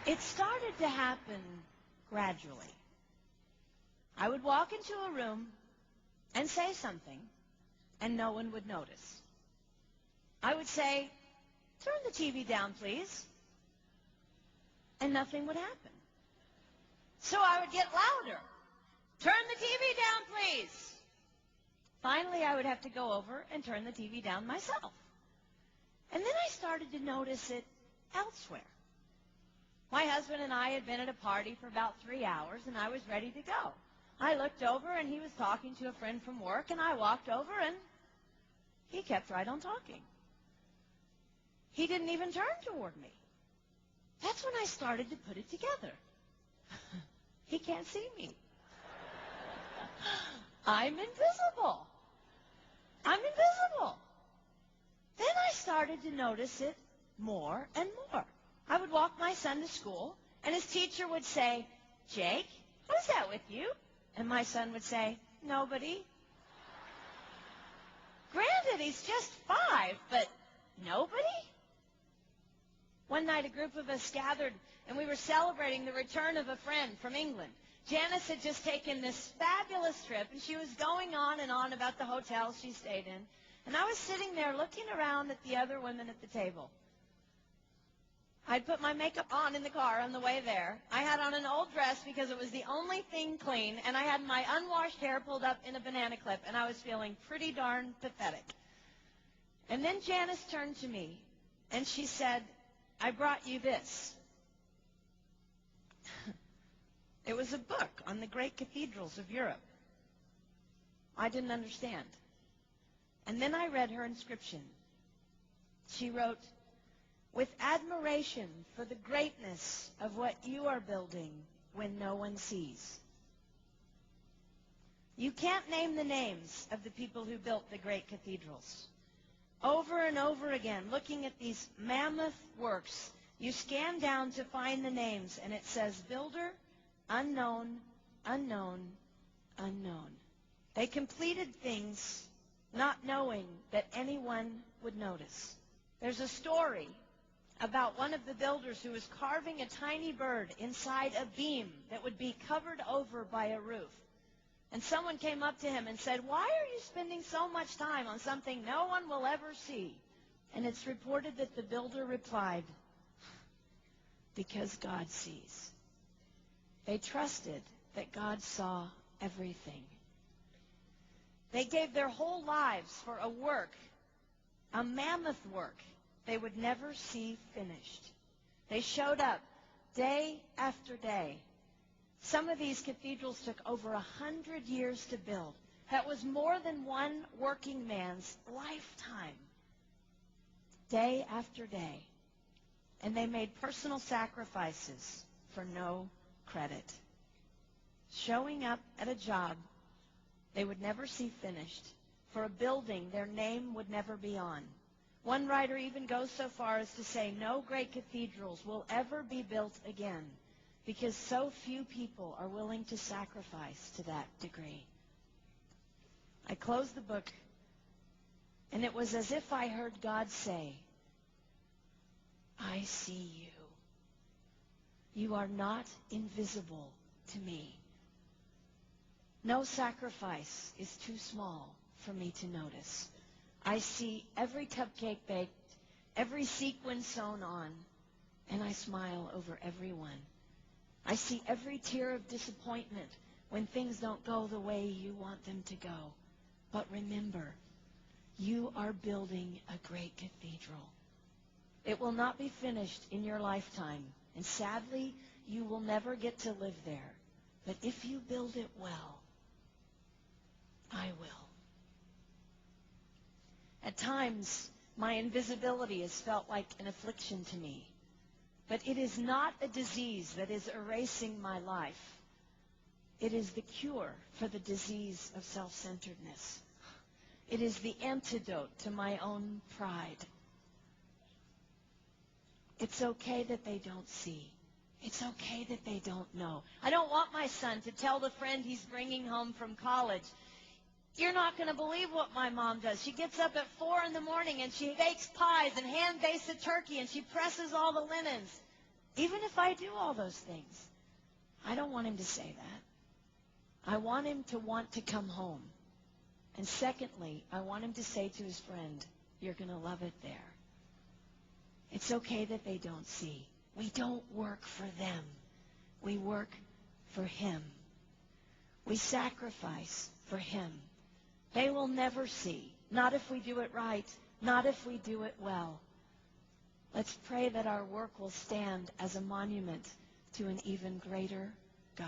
It started to happen gradually. I would walk into a room and say something, and no one would notice. I would say, "Turn the TV down, please," and nothing would happen. So I would get louder. "Turn the TV down, please." Finally, I would have to go over and turn the TV down myself. And then I started to notice it elsewhere. My husband and I had been at a party for about 3 hours, and I was ready to go. I looked over, and he was talking to a friend from work, and I walked over, and he kept right on talking. He didn't even turn toward me. That's when I started to put it together. He can't see me. I'm invisible. I'm invisible. Then I started to notice it more and more. I would walk my son to school, and his teacher would say, "Jake, who's that with you?" And my son would say, "Nobody." Granted, he's just 5, but nobody? One night, a group of us gathered, and we were celebrating the return of a friend from England. Janice had just taken this fabulous trip, and she was going on and on about the hotel she stayed in. And I was sitting there looking around at the other women at the table. I'd put my makeup on in the car on the way there. I had on an old dress because it was the only thing clean, and I had my unwashed hair pulled up in a banana clip, and I was feeling pretty darn pathetic. And then Janice turned to me, and she said, "I brought you this." It was a book on the great cathedrals of Europe. I didn't understand. And then I read her inscription. She wrote, "With admiration for the greatness of what you are building when no one sees." You can't name the names of the people who built the great cathedrals. Over and over again, looking at these mammoth works, you scan down to find the names, and it says, "Builder, unknown, unknown, unknown." They completed things not knowing that anyone would notice. There's a story about one of the builders who was carving a tiny bird inside a beam that would be covered over by a roof. And someone came up to him and said, "Why are you spending so much time on something no one will ever see?" And it's reported that the builder replied, "Because God sees." They trusted that God saw everything. They gave their whole lives for a work, a mammoth work, they would never see finished. They showed up day after day. Some of these cathedrals took over 100 years to build. That was more than one working man's lifetime. Day after day. And they made personal sacrifices for no credit. Showing up at a job they would never see finished, for a building their name would never be on. One writer even goes so far as to say no great cathedrals will ever be built again because so few people are willing to sacrifice to that degree. I closed the book, and it was as if I heard God say, "I see you. You are not invisible to me. No sacrifice is too small for me to notice. I see every cupcake baked, every sequin sewn on, and I smile over every one. I see every tear of disappointment when things don't go the way you want them to go. But remember, you are building a great cathedral. It will not be finished in your lifetime, and sadly, you will never get to live there. But if you build it well, I will." At times, my invisibility has felt like an affliction to me. But it is not a disease that is erasing my life. It is the cure for the disease of self-centeredness. It is the antidote to my own pride. It's okay that they don't see. It's okay that they don't know. I don't want my son to tell the friend he's bringing home from college, "You're not going to believe what my mom does. She gets up at 4 in the morning and she bakes pies and hand-bastes a turkey and she presses all the linens." Even if I do all those things, I don't want him to say that. I want him to want to come home. And secondly, I want him to say to his friend, you're going to love it there. It's okay that they don't see. We don't work for them. We work for him. We sacrifice for him. They will never see. Not if we do it right. Not if we do it well. Let's pray that our work will stand as a monument to an even greater God.